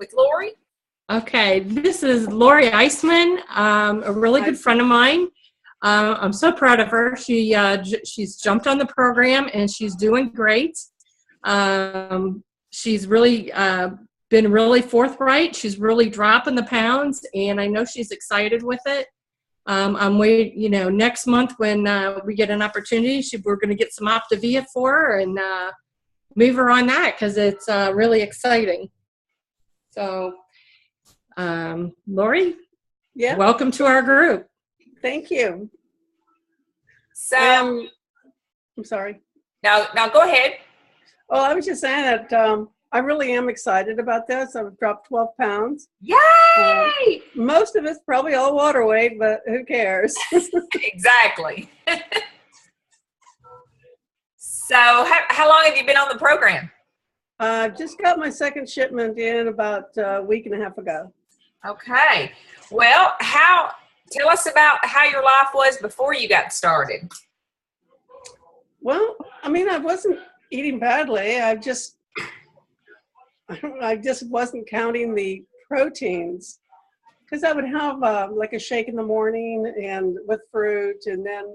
with Lori. Okay, this is Lori Eisman, a really good friend of mine. I'm so proud of her. She's jumped on the program and she's doing great. She's really been really forthright. She's really dropping the pounds, and I know she's excited with it. I'm waiting, next month when we get an opportunity, we're going to get some Optavia for her and move her on that because it's really exciting. So, Lori, yeah, welcome to our group. Thank you. So, I'm sorry. Now go ahead. Well, I was just saying that I really am excited about this. I've dropped 12 pounds. Yay! Most of it's probably all water weight, but who cares? Exactly. So how long have you been on the program? Just got my second shipment in about a week and a half ago. Okay. Well, tell us about how your life was before you got started. Well, I mean, I wasn't eating badly. I just wasn't counting the proteins because I would have like a shake in the morning and with fruit, and then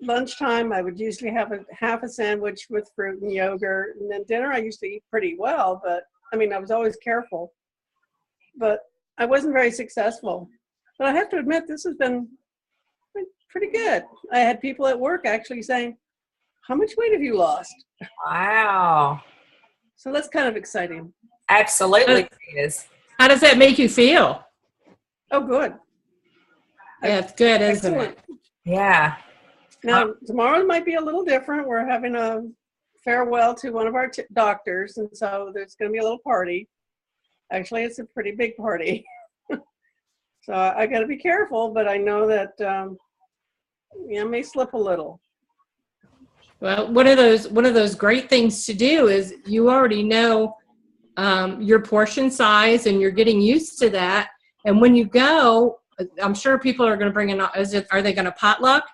lunchtime I would usually have half a sandwich with fruit and yogurt, and then dinner I used to eat pretty well, but I mean I was always careful, but I wasn't very successful. But I have to admit this has been pretty good. I had people at work actually saying, "How much weight have you lost?" Wow. So that's kind of exciting. Absolutely it is. How does that make you feel? Oh, good. Yeah, it's good, isn't Excellent. it? Yeah. Now, tomorrow might be a little different. We're having a farewell to one of our doctors, and so there's going to be a little party. Actually, it's a pretty big party. So I got to be careful, but I know that I may slip a little. Well, one of those great things to do is you already know your portion size, and you're getting used to that. And when you go, I'm sure people are going to bring in. Are they going to potluck?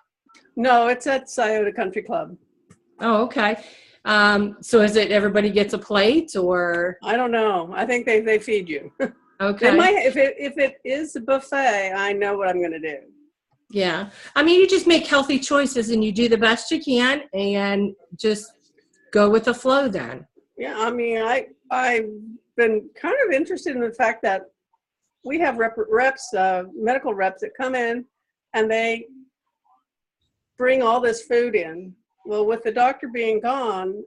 No, it's at Scioto Country Club. Oh, okay. So is it everybody gets a plate, or? I don't know. I think they feed you. Okay. They might, if it is a buffet, I know what I'm going to do. Yeah. I mean, you just make healthy choices and you do the best you can and just go with the flow then. Yeah. I mean, I've been kind of interested in the fact that we have reps, medical reps that come in and they bring all this food in. Well, with the doctor being gone,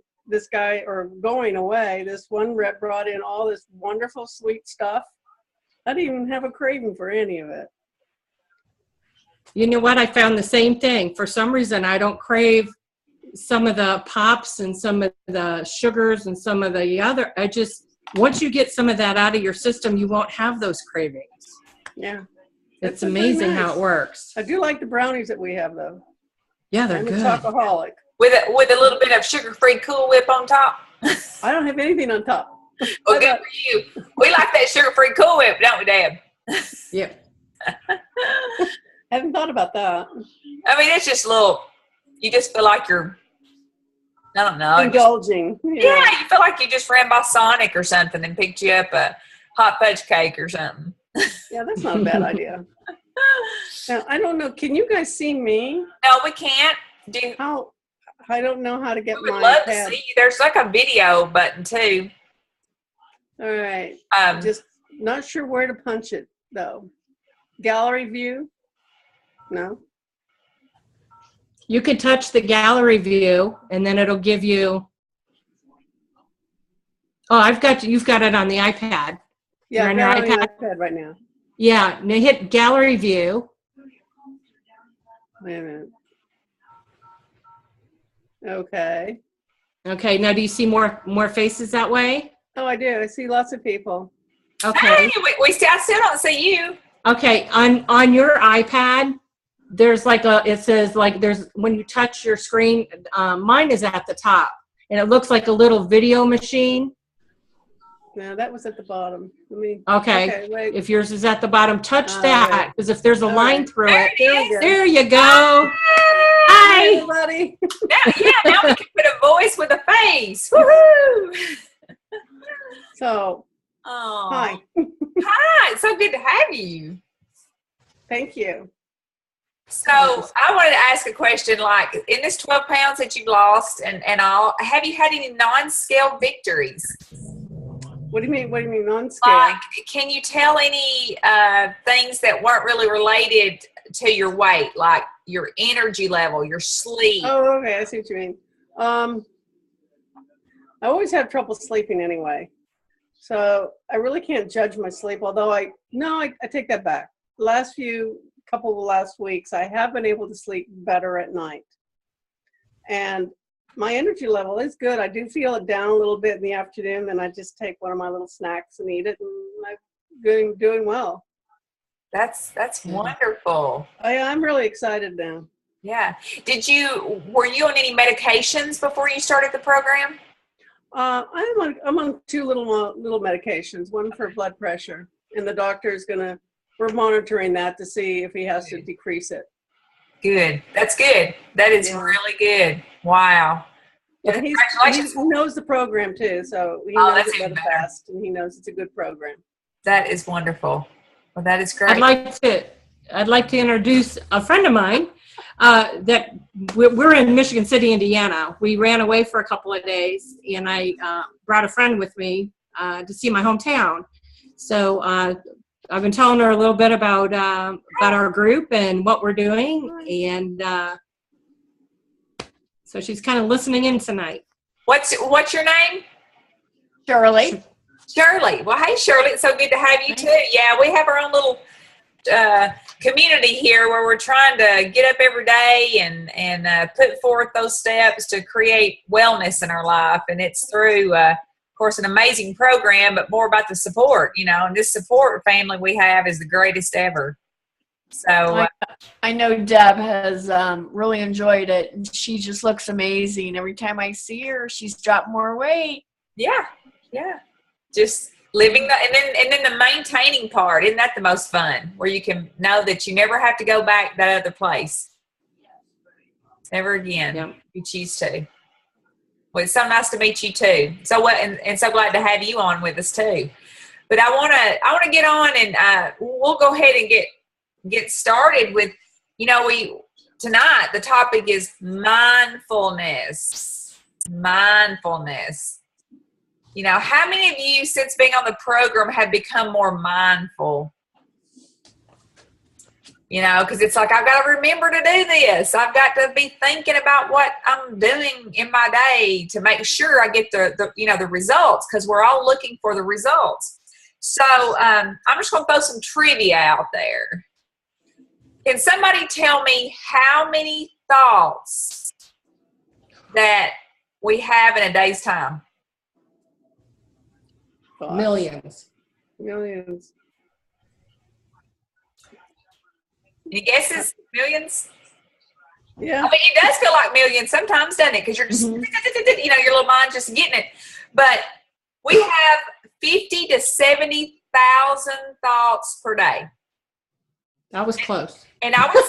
going away, this one rep brought in all this wonderful sweet stuff. I didn't even have a craving for any of it. You know what? I found the same thing. For some reason, I don't crave some of the pops and some of the sugars and some of the other. Once you get some of that out of your system, you won't have those cravings. Yeah. It's amazing how it works. I do like the brownies that we have, though. Yeah, they're good. I'm a chocoholic. With a little bit of sugar-free Cool Whip on top. I don't have anything on top. Well, good for you. We like that sugar-free Cool Whip, don't we, Deb? Yeah. I haven't thought about that. I mean, it's just you just feel like you're, I don't know. Indulging. Yeah, you feel like you just ran by Sonic or something and picked you up a hot fudge cake or something. Yeah, that's not a bad idea. Now, I don't know. Can you guys see me? No, we can't. I don't know how to get we my would love tab. to see you. There's like a video button, too. All right. Um, Just not sure where to punch it, though. Gallery view? No. You can touch the gallery view, and then it'll give you. Oh, you've got it on the iPad. Yeah, You're I'm on the iPad right now. Yeah. Now hit gallery view. Wait a minute. Okay. Okay. Now, do you see more faces that way? Oh, I do. I see lots of people. Okay. Hey, I still don't see you. Okay. On your iPad, there's it says when you touch your screen, mine is at the top, and it looks like a little video machine. No, that was at the bottom. Okay, wait. if yours is at the bottom, touch that, because if there's a line through it, There you go. Hi, everybody. Now we can put a voice with a face. Woohoo! So, Oh, hi. hi. It's so good to have you. Thank you. So I wanted to ask a question, like in this 12 pounds that you've lost and all, have you had any non-scale victories? What do you mean? What do you mean non-scale? Like, can you tell any things that weren't really related to your weight, like your energy level, your sleep? Oh, okay. I see what you mean. I always have trouble sleeping anyway. So I really can't judge my sleep, although I take that back. The last couple of last weeks, I have been able to sleep better at night. And my energy level is good. I do feel it down a little bit in the afternoon, and I just take one of my little snacks and eat it, and I'm doing well. That's wonderful. I'm really excited now. Yeah. Were you on any medications before you started the program? I'm on two little medications, one for blood pressure, and the doctor we're monitoring that to see if he has to decrease it. Good. That's good. That is really good. Wow. Yeah, he knows the program too, so he knows it better fast, and he knows it's a good program. That is wonderful. Well, that is great. I'd like to introduce a friend of mine that we're in Michigan City, Indiana. We ran away for a couple of days, and I brought a friend with me to see my hometown. So I've been telling her a little bit about our group and what we're doing, and so she's kind of listening in tonight. What's your name? Shirley. Shirley. Well, hey, Shirley. It's so good to have you too. Yeah, we have our own little community here where we're trying to get up every day and put forth those steps to create wellness in our life. And it's through, of course, an amazing program, but more about the support, and this support family we have is the greatest ever. So I know Deb has really enjoyed it, and she just looks amazing. Every time I see her, she's dropped more weight. Yeah. Just living and then the maintaining part, isn't that the most fun? Where you can know that you never have to go back that other place. Never again. Yep. You choose to. Well, it's so nice to meet you too. So and so glad to have you on with us too. But I wanna get on and we'll go ahead and get started with, tonight the topic is mindfulness. Mindfulness. How many of you, since being on the program, have become more mindful? Because it's like, I've got to remember to do this. I've got to be thinking about what I'm doing in my day to make sure I get the results, because we're all looking for the results. So I'm just going to throw some trivia out there. Can somebody tell me how many thoughts that we have in a day's time? Millions. Any guesses? Millions? Yeah. I mean, it does feel like millions sometimes, doesn't it? Because you're just, your little mind just getting it. But we have 50 to 70,000 thoughts per day. That was close. And I would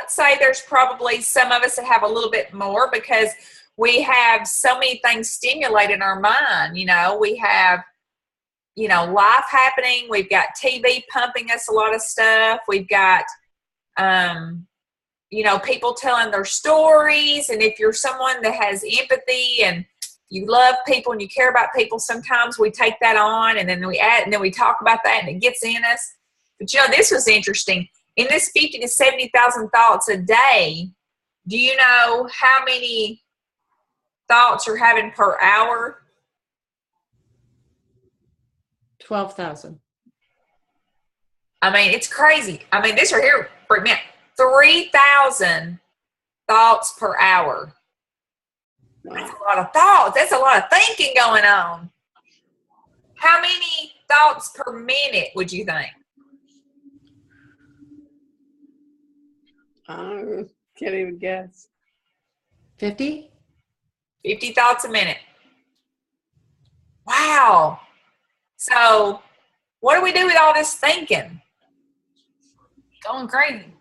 say there's probably some of us that have a little bit more, because we have so many things stimulated in our mind. We have, life happening. We've got TV pumping us a lot of stuff. We've got, people telling their stories. And if you're someone that has empathy and you love people and you care about people, sometimes we take that on and then we talk about that and it gets in us. But this was interesting. In this 50 to 70,000 thoughts a day, do you know how many thoughts you're having per hour? 12,000. I mean, it's crazy. I mean, this right here, for a minute, 3,000 thoughts per hour. That's a lot of thoughts. That's a lot of thinking going on. How many thoughts per minute would you think? I can't even guess. 50? 50 thoughts a minute. Wow. So what do we do with all this thinking? Going crazy.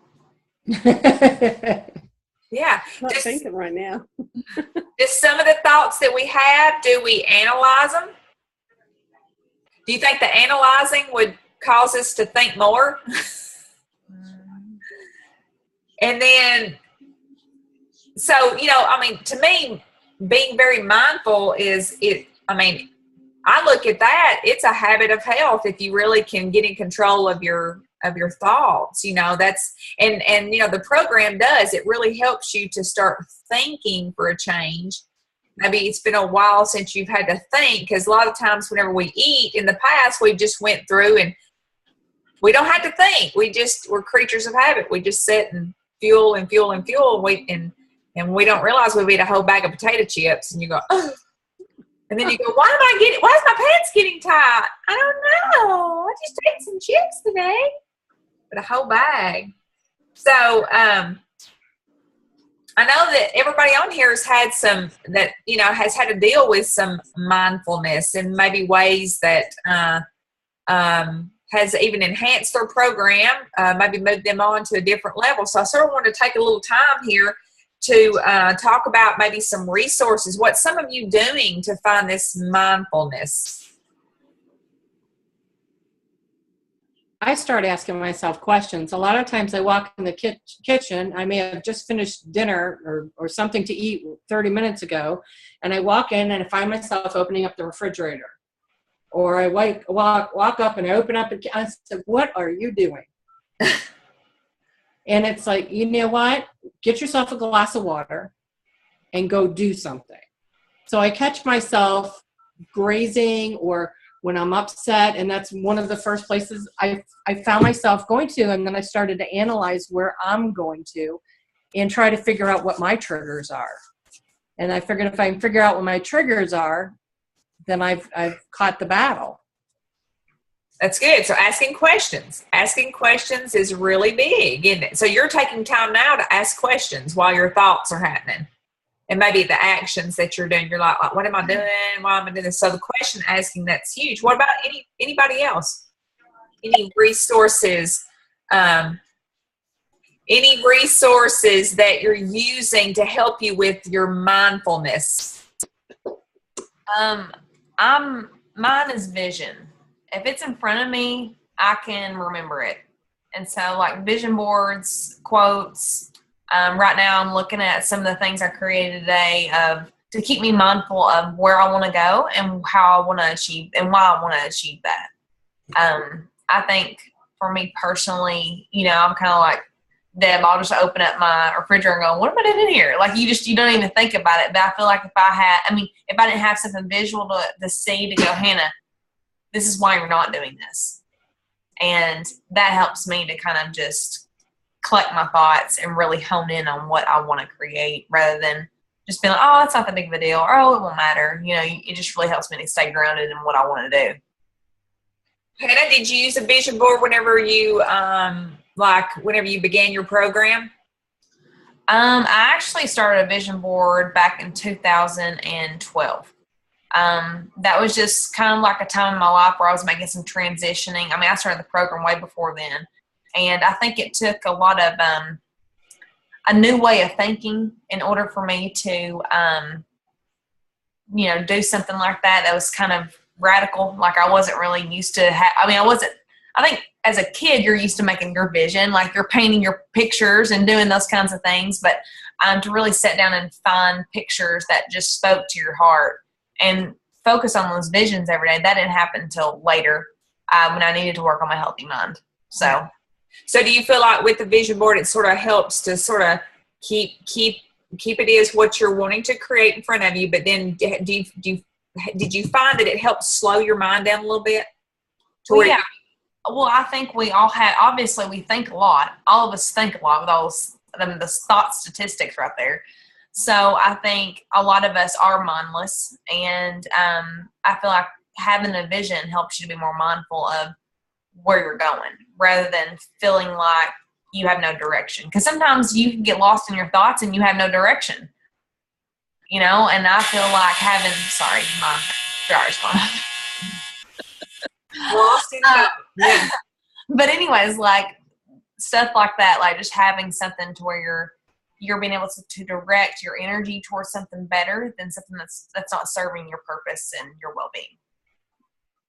Yeah. I'm not thinking right now. Just some of the thoughts that we have, do we analyze them? Do you think the analyzing would cause us to think more? And then, so, to me, being very mindful I look at that, it's a habit of health if you really can get in control of your thoughts. That's and the program does, it really helps you to start thinking for a change. Maybe it's been a while since you've had to think, because a lot of times whenever we eat in the past, we just went through and we don't have to think. We're creatures of habit. We just sit and fuel and fuel and fuel, and we don't realize we've eaten a whole bag of potato chips, and you go, oh. And then you go, why is my pants getting tight? I don't know. I just ate some chips today. But a whole bag. So, I know that everybody on here has had has had to deal with some mindfulness and maybe ways that has even enhanced their program, maybe moved them on to a different level. So I sort of want to take a little time here to talk about maybe some resources. What's some of you doing to find this mindfulness? I start asking myself questions. A lot of times I walk in the kitchen. I may have just finished dinner or something to eat 30 minutes ago, and I walk in and I find myself opening up the refrigerator. Or I walk up and I open up and I said, what are you doing? And it's like, you know what? Get yourself a glass of water and go do something. So I catch myself grazing or when I'm upset, and that's one of the first places I found myself going to, and then I started to analyze where I'm going to and try to figure out what my triggers are. And I figured if I can figure out what my triggers are, then I've caught the battle. That's good. So asking questions is really big, isn't it? So you're taking time now to ask questions while your thoughts are happening, and maybe the actions that you're doing. You're like, what am I doing? Why am I doing this? So the question asking, that's huge. What about anybody else? Any resources? Any resources that you're using to help you with your mindfulness? Mine is vision. If it's in front of me, I can remember it. And so like vision boards, quotes, right now I'm looking at some of the things I created today to keep me mindful of where I want to go and how I want to achieve and why I want to achieve that. I think for me personally, I'm kind of like Deb, I'll just open up my refrigerator and go, what am I doing in here? Like you don't even think about it. But I feel like if I didn't have something visual to see, to go, Hannah, this is why you're not doing this. And that helps me to kind of just collect my thoughts and really hone in on what I want to create rather than just being like, oh, it's not that big of a deal, or oh, it won't matter. It just really helps me to stay grounded in what I want to do. Hannah, did you use a vision board whenever you began your program? I actually started a vision board back in 2012. That was just kind of like a time in my life where I was making some transitioning. I started the program way before then. And I think it took a lot of a new way of thinking in order for me to, do something like that. That was kind of radical. Like I wasn't really used to I think as a kid, you're used to making your vision, like you're painting your pictures and doing those kinds of things. But to really sit down and find pictures that just spoke to your heart and focus on those visions every day, that didn't happen until later when I needed to work on my healthy mind. So do you feel like with the vision board, it sort of helps to sort of keep it as what you're wanting to create in front of you, but then did you find that it helps slow your mind down a little bit? Yeah. Well, I think we all obviously we think a lot. All of us think a lot with all the thought statistics right there. So I think a lot of us are mindless, and I feel like having a vision helps you to be more mindful of where you're going rather than feeling like you have no direction. Because sometimes you can get lost in your thoughts and you have no direction, and I feel like sorry, my dryer's gone up. Lost in thought. Yeah. But anyways, like stuff like that, like just having something to where you're being able to direct your energy towards something better than something that's not serving your purpose and your well-being.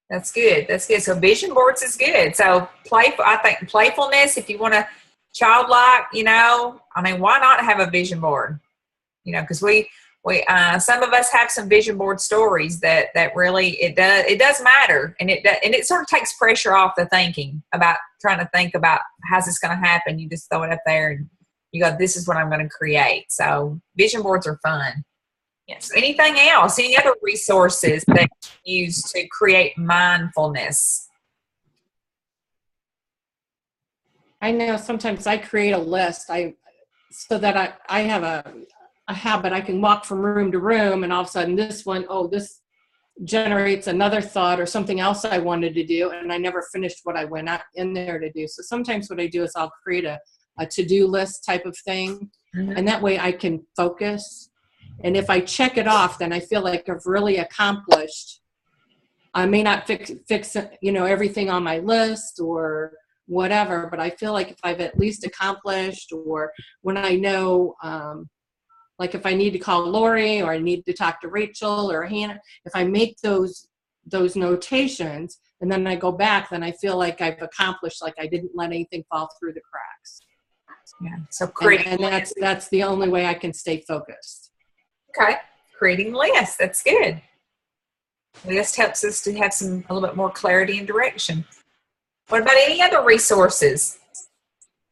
That's good. That's good. So vision boards is good. So I think playfulness, if you want to childlike, I mean, why not have a vision board? Because we some of us have some vision board stories that really, it does matter. And it sort of takes pressure off the thinking about trying to think about how's this going to happen. You just throw it up there and you go, this is what I'm going to create. So vision boards are fun. Yes. Anything else? Any other resources that you use to create mindfulness? I know sometimes I create a list. So that I have a habit. I can walk from room to room, and all of a sudden this this generates another thought or something else I wanted to do, and I never finished what I went out in there to do. So sometimes what I do is I'll create a to-do list type of thing, and that way I can focus. And if I check it off, then I feel like I've really accomplished. I may not fix everything on my list or whatever, but I feel like if I've at least accomplished, or when I know, like if I need to call Lori or I need to talk to Rachel or Hannah, if I make those notations and then I go back, then I feel like I've accomplished, like I didn't let anything fall through the cracks. Yeah. So and that's the only way I can stay focused. Okay. Creating lists. That's good. List helps us to have a little bit more clarity and direction. What about any other resources?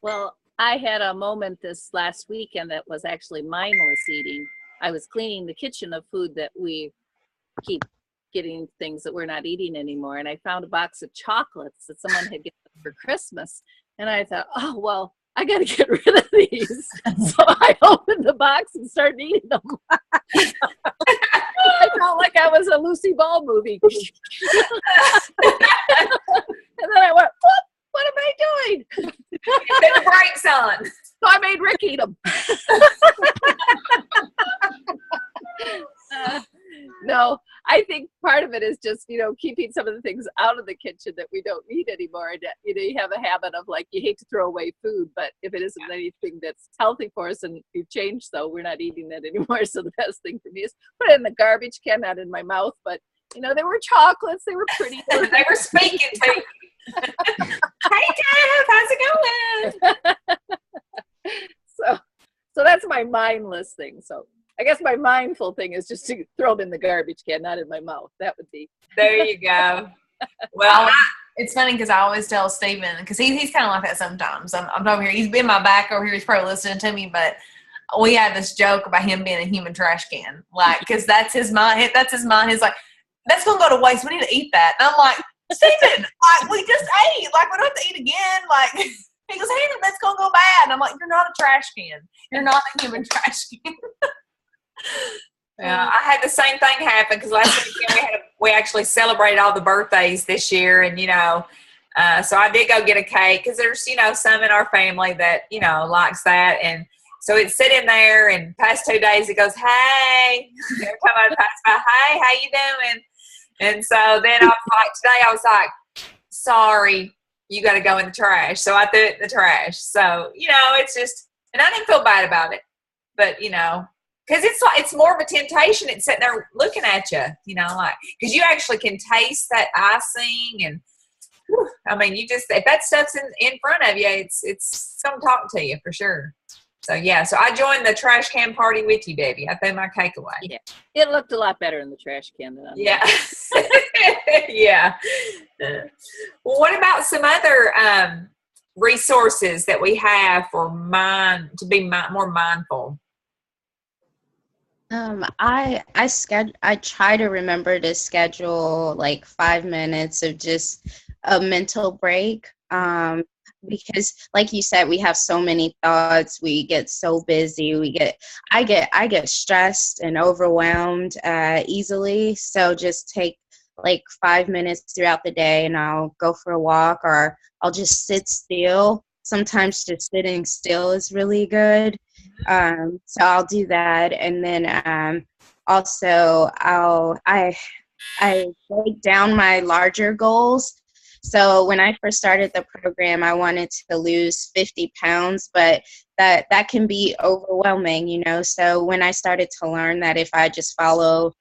Well, I had a moment this last weekend that was actually mindless eating. I was cleaning the kitchen of food that we keep getting things that we're not eating anymore. And I found a box of chocolates that someone had given for Christmas. And I thought, oh, well, I got to get rid of these. So I opened the box and started eating them. I felt like I was a Lucy Ball movie. And then I went, what am I doing? Put the brakes on. So I made Rick eat them. No, I think part of it is just, keeping some of the things out of the kitchen that we don't need anymore. And, you have a habit of like, you hate to throw away food, but if it isn't anything that's healthy for us and you've changed, so we're not eating that anymore. So the best thing for me is put it in the garbage can, not in my mouth. But, they were chocolates. They were pretty. They were speaking to you. Hey, Dad, how's it going? So that's my mindless thing. So I guess my mindful thing is just to throw them in the garbage can, not in my mouth. That would be. There you go. Well, it's funny because I always tell Stephen, because he's kind of like that sometimes. I'm over here. He's been my back over here. He's probably listening to me, but we have this joke about him being a human trash can. Like, because that's his mind. That's his mind. He's like, that's going to go to waste. We need to eat that. And I'm like, Stephen, like, we just ate. Like, we don't have to eat again. Like, he goes, hey, that's going to go bad. And I'm like, you're not a trash can. You're not a human trash can. Yeah, I had the same thing happen because last weekend we actually celebrated all the birthdays this year, and so I did go get a cake because there's some in our family that likes that, and so it's sitting there. And past 2 days it goes, hey, every time I pass by, hey, how you doing? And so then today I was like, sorry, you got to go in the trash. So I threw it in the trash. So it's just, and I didn't feel bad about it, but because it's more of a temptation. It's sitting there looking at you, because you actually can taste that icing, and I mean, if that stuff's in front of you, it's gonna talk to you for sure. So yeah, so I joined the trash can party with you, Debbie. I threw my cake away. Yeah, it looked a lot better in the trash can than yeah. Yeah. Well, what about some other resources that we have for to be more mindful? I try to remember to schedule like 5 minutes of just a mental break. Because like you said, we have so many thoughts, we get so busy, I get stressed and overwhelmed easily. So just take like 5 minutes throughout the day and I'll go for a walk, or I'll just sit still. Sometimes just sitting still is really good. So I'll do that, and then also I break down my larger goals. So when I first started the program, I wanted to lose 50 pounds, but that can be overwhelming, So when I started to learn that if I just follow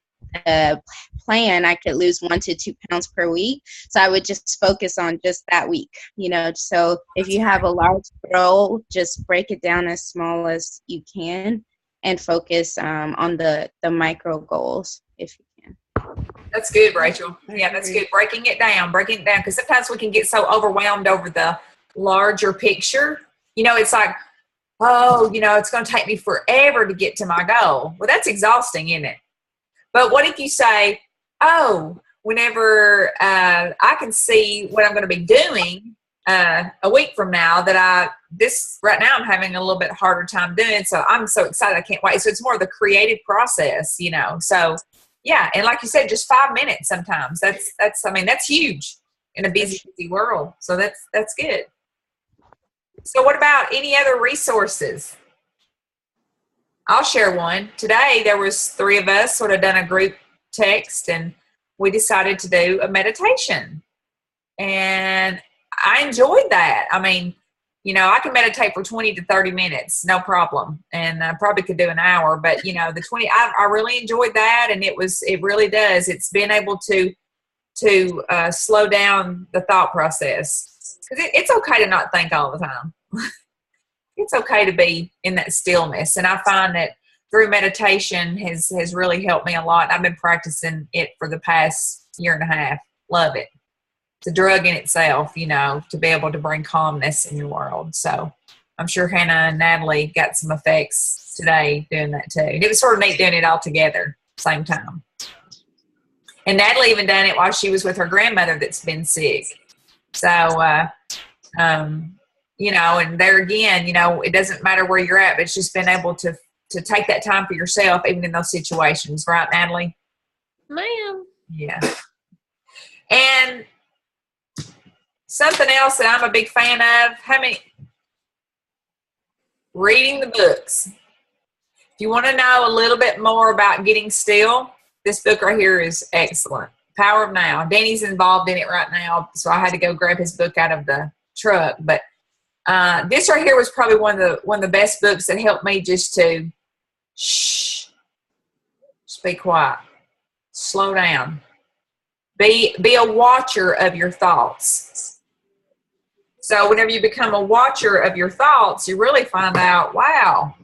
plan, I could lose 1 to 2 pounds per week. So I would just focus on just that week, So if you have a large goal, just break it down as small as you can and focus on the micro goals if you can. That's good, Rachel. Yeah, that's good. Breaking it down, because sometimes we can get so overwhelmed over the larger picture. It's like, oh, it's going to take me forever to get to my goal. Well, that's exhausting, isn't it? But what if you say, oh, whenever I can see what I'm going to be doing a week from now, right now I'm having a little bit harder time doing, so I'm so excited I can't wait. So it's more of the creative process, So yeah, and like you said, just 5 minutes sometimes. That's huge in a busy world. So that's good. So what about any other resources? I'll share one. Today there was 3 of us sort of done a group text, and we decided to do a meditation. And I enjoyed that. I can meditate for 20 to 30 minutes, no problem. And I probably could do an hour, but the 20, I really enjoyed that. And it really does. It's been able to slow down the thought process. Because it's okay to not think all the time. It's okay to be in that stillness. And I find that through meditation has really helped me a lot. I've been practicing it for the past year and a half. Love it. It's a drug in itself, to be able to bring calmness in your world. So I'm sure Hannah and Natalie got some effects today doing that too. And it was sort of neat doing it all together same time. And Natalie even done it while she was with her grandmother that's been sick. So, and there again, it doesn't matter where you're at, but it's just been able to take that time for yourself, even in those situations. Right, Natalie? Ma'am. Yeah. And something else that I'm a big fan of, reading the books. If you want to know a little bit more about getting still, this book right here is excellent. Power of Now. Danny's involved in it right now, so I had to go grab his book out of the truck. But this right here was probably one of the best books that helped me just to just be quiet, slow down, be a watcher of your thoughts. So whenever you become a watcher of your thoughts, you really find out, wow,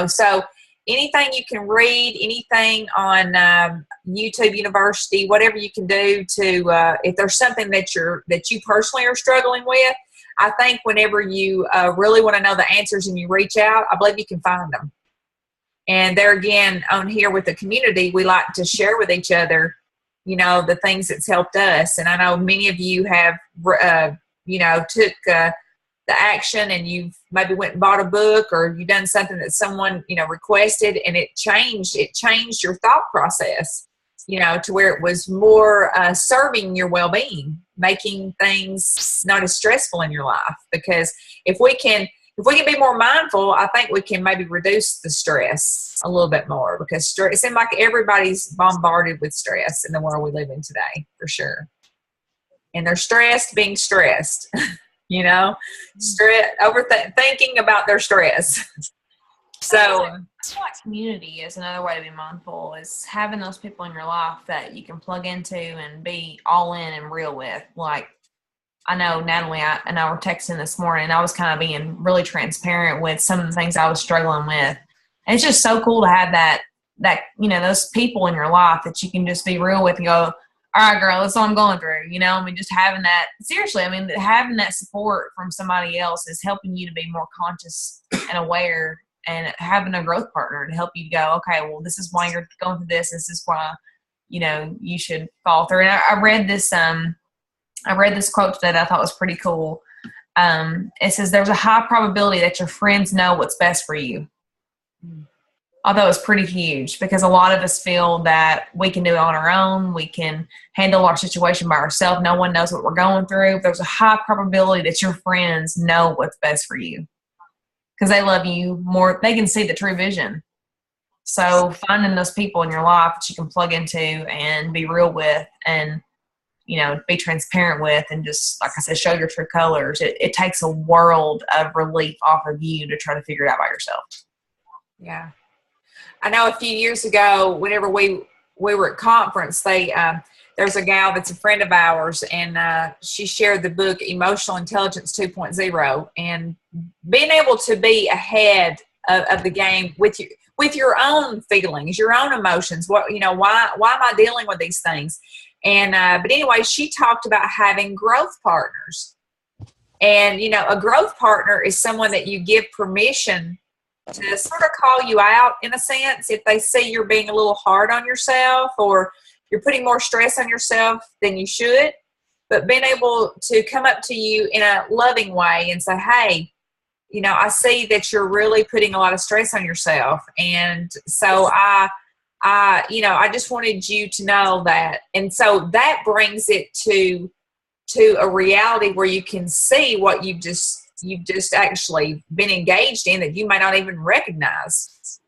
So anything you can read, anything on YouTube University, whatever you can do to, if there's something that you personally are struggling with, I think whenever you really want to know the answers and you reach out, I believe you can find them. And there again, on here with the community, we like to share with each other, the things that's helped us. And I know many of you have, took the action, and you've maybe went and bought a book, or you've done something that someone, requested, and it changed your thought process, to where it was more serving your well-being, making things not as stressful in your life. Because if we can be more mindful, I think we can maybe reduce the stress a little bit more, because stress, it seems like everybody's bombarded with stress in the world we live in today, for sure. And they're stressed being stressed, thinking about their stress. So I feel like community is another way to be mindful, is having those people in your life that you can plug into and be all in and real with. Like, I know Natalie and I were texting this morning. I was kind of being really transparent with some of the things I was struggling with. And it's just so cool to have that, those people in your life that you can just be real with and go, all right, girl, that's what I'm going through. Just having that, seriously, having that support from somebody else is helping you to be more conscious and aware, and having a growth partner to help you go, okay, well, this is why you're going through this. This is why, you should follow through. And I read this quote today that I thought was pretty cool. It says, there's a high probability that your friends know what's best for you. I thought it was pretty huge, because a lot of us feel that we can do it on our own. We can handle our situation by ourselves. No one knows what we're going through. There's a high probability that your friends know what's best for you, because they love you more. They can see the true vision. So finding those people in your life that you can plug into and be real with, and be transparent with, and just, like I said, show your true colors. It takes a world of relief off of you to try to figure it out by yourself. Yeah. I know a few years ago, whenever we we were at conference, there's a gal that's a friend of ours, and she shared the book Emotional Intelligence 2.0, and being able to be ahead of the game with your own feelings, your own emotions. What, why am I dealing with these things? And but anyway, she talked about having growth partners. And a growth partner is someone that you give permission to sort of call you out, in a sense, if they see you're being a little hard on yourself or you're putting more stress on yourself than you should. But being able to come up to you in a loving way and say, hey, I see that you're really putting a lot of stress on yourself. And so I just wanted you to know that. And so that brings it to a reality where you can see what you've just actually been engaged in that you may not even recognize.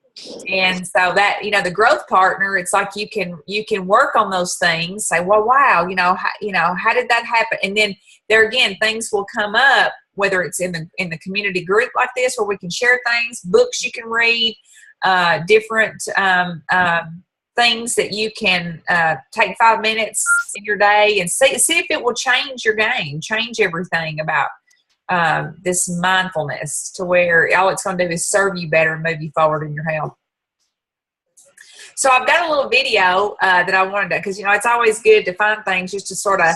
And so that, the growth partner, it's like you can work on those things, say, well, wow, how did that happen? And then there again, things will come up, whether it's in the community group like this, where we can share things, books you can read, different things that you can take 5 minutes in your day and see if it will change your game, change everything about this mindfulness, to where all it's going to do is serve you better and move you forward in your health. So I've got a little video that I wanted to, because it's always good to find things just to sort of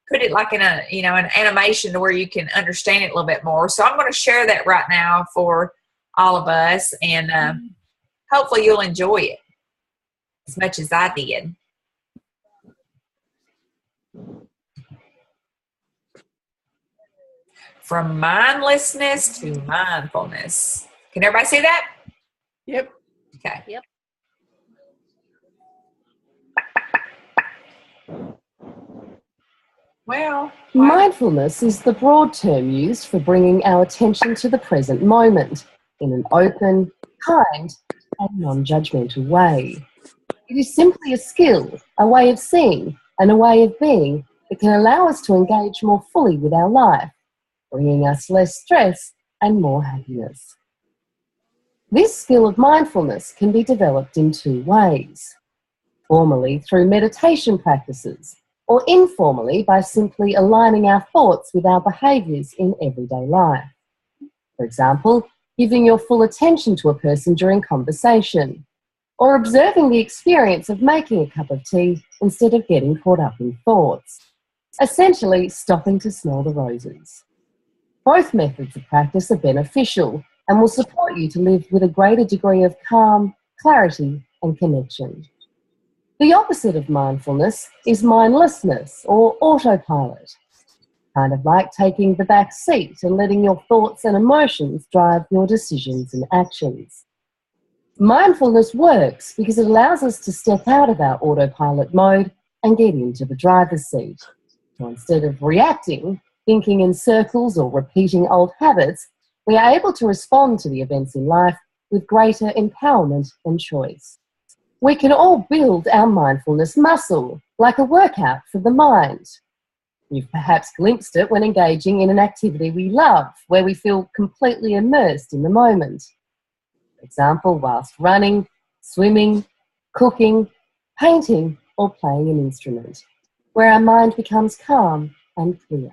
put it like in a an animation to where you can understand it a little bit more. So I'm going to share that right now for all of us, and hopefully you'll enjoy it as much as I did. From mindlessness to mindfulness. Can everybody see that? Yep. Okay. Yep. Well, Mindfulness is the broad term used for bringing our attention to the present moment in an open, kind, and non-judgmental way. It is simply a skill, a way of seeing, and a way of being that can allow us to engage more fully with our life, bringing us less stress and more happiness. This skill of mindfulness can be developed in two ways: formally through meditation practices, or informally by simply aligning our thoughts with our behaviours in everyday life. For example, giving your full attention to a person during conversation, or observing the experience of making a cup of tea instead of getting caught up in thoughts. Essentially, stopping to smell the roses. Both methods of practice are beneficial and will support you to live with a greater degree of calm, clarity, and connection. The opposite of mindfulness is mindlessness or autopilot, kind of like taking the back seat and letting your thoughts and emotions drive your decisions and actions. Mindfulness works because it allows us to step out of our autopilot mode and get into the driver's seat. So instead of reacting, thinking in circles, or repeating old habits, we are able to respond to the events in life with greater empowerment and choice. We can all build our mindfulness muscle, like a workout for the mind. You've perhaps glimpsed it when engaging in an activity we love, where we feel completely immersed in the moment. For example, whilst running, swimming, cooking, painting, or playing an instrument, where our mind becomes calm and clear.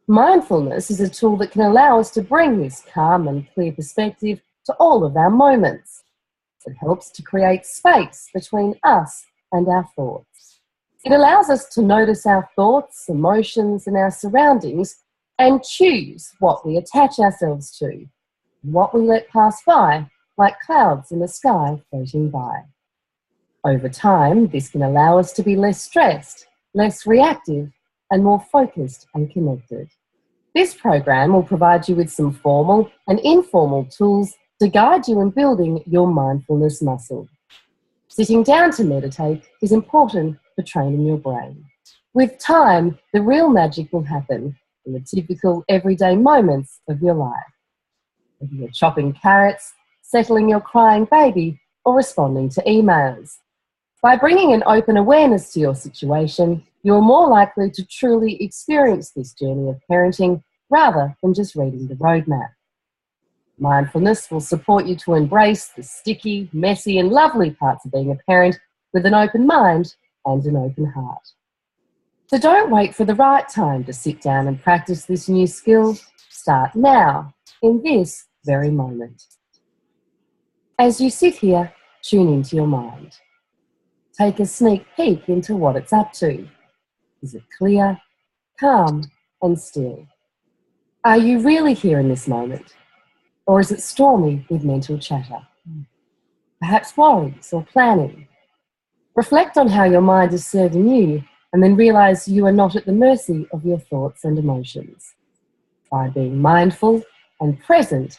Mindfulness is a tool that can allow us to bring this calm and clear perspective to all of our moments. It helps to create space between us and our thoughts. It allows us to notice our thoughts, emotions, and our surroundings and choose what we attach ourselves to, what we let pass by, like clouds in the sky floating by. Over time, this can allow us to be less stressed, less reactive, and more focused and connected. This program will provide you with some formal and informal tools to guide you in building your mindfulness muscle. Sitting down to meditate is important for training your brain. With time, the real magic will happen in the typical everyday moments of your life. Whether you're chopping carrots, settling your crying baby, or responding to emails. By bringing an open awareness to your situation, you're more likely to truly experience this journey of parenting rather than just reading the roadmap. Mindfulness will support you to embrace the sticky, messy, and lovely parts of being a parent with an open mind and an open heart. So don't wait for the right time to sit down and practice this new skill. Start now, in this very moment. As you sit here, tune into your mind. Take a sneak peek into what it's up to. Is it clear, calm, and still? Are you really here in this moment? Or is it stormy with mental chatter? Perhaps worries or planning. Reflect on how your mind is serving you and then realize you are not at the mercy of your thoughts and emotions. By being mindful and present,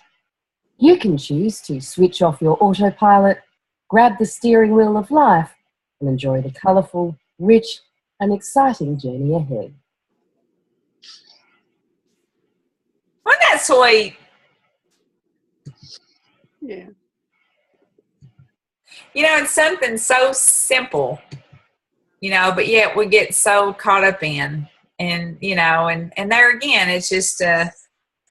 you can choose to switch off your autopilot, grab the steering wheel of life, and enjoy the colourful, rich, and exciting journey ahead. Wasn't that sweet? Yeah. You know, it's something so simple, you know, but yet we get so caught up in. And, you know, and there again, it's just,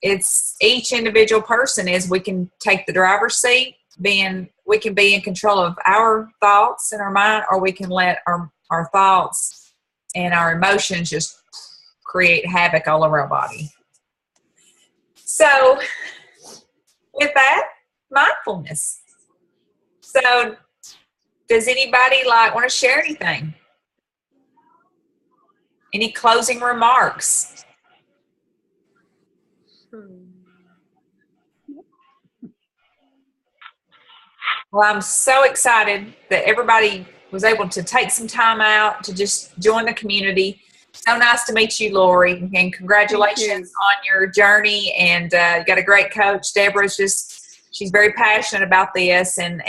it's each individual person is we can take the driver's seat, we can be in control of our thoughts and our mind, or we can let our thoughts and our emotions just create havoc all over our body. So with that, mindfulness. So does anybody want to share anything? Any closing remarks? Well, I'm so excited that everybody was able to take some time out to just join the community. So nice to meet you, Lori, and congratulations on your journey. And you got a great coach. Deborah's she's very passionate about this. And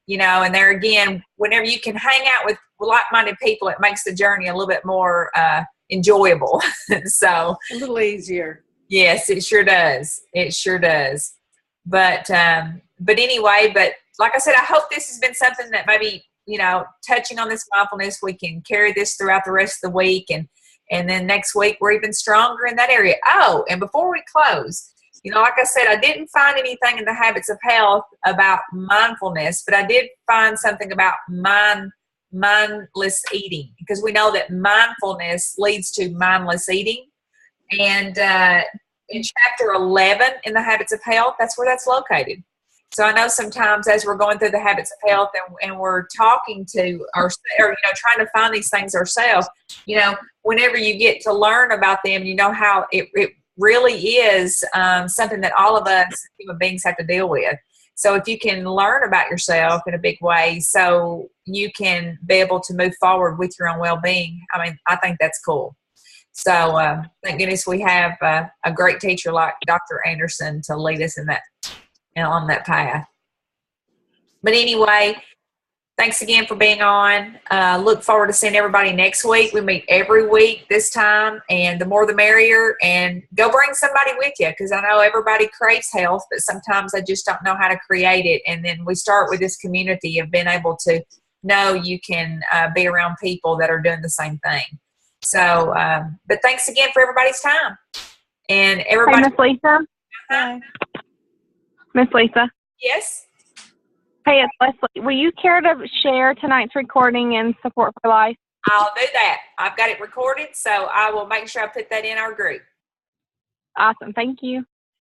you know, and there again, whenever you can hang out with like-minded people, it makes the journey a little bit more enjoyable. So a little easier. Yes, it sure does. It sure does. But anyway, like I said, I hope this has been something that maybe, you know, touching on this mindfulness, we can carry this throughout the rest of the week. And then next week, we're even stronger in that area. Oh, and before we close, you know, like I said, I didn't find anything in the Habits of Health about mindfulness, but I did find something about mindless eating, because we know that mindfulness leads to mindless eating. And in chapter 11 in the Habits of Health, that's where that's located. So I know sometimes as we're going through the Habits of Health and we're talking to ourselves, or, you know, trying to find these things ourselves, you know, whenever you get to learn about them, you know how it really is something that all of us human beings have to deal with. So if you can learn about yourself in a big way so you can be able to move forward with your own well-being, I mean, I think that's cool. So thank goodness we have a great teacher like Dr. Anderson to lead us in that, on that path. But anyway, thanks again for being on. Look forward to seeing everybody next week. We meet every week this time, and the more the merrier. And go bring somebody with you, because I know everybody craves health, but sometimes they just don't know how to create it. And then we start with this community of being able to know you can be around people that are doing the same thing. So, but thanks again for everybody's time. And everybody. Hey, Miss Lisa. Hi. Miss Lisa. Yes. Hey, it's Leslie. Will you care to share tonight's recording in Support for Life? I'll do that. I've got it recorded, so I will make sure I put that in our group. Awesome. Thank you.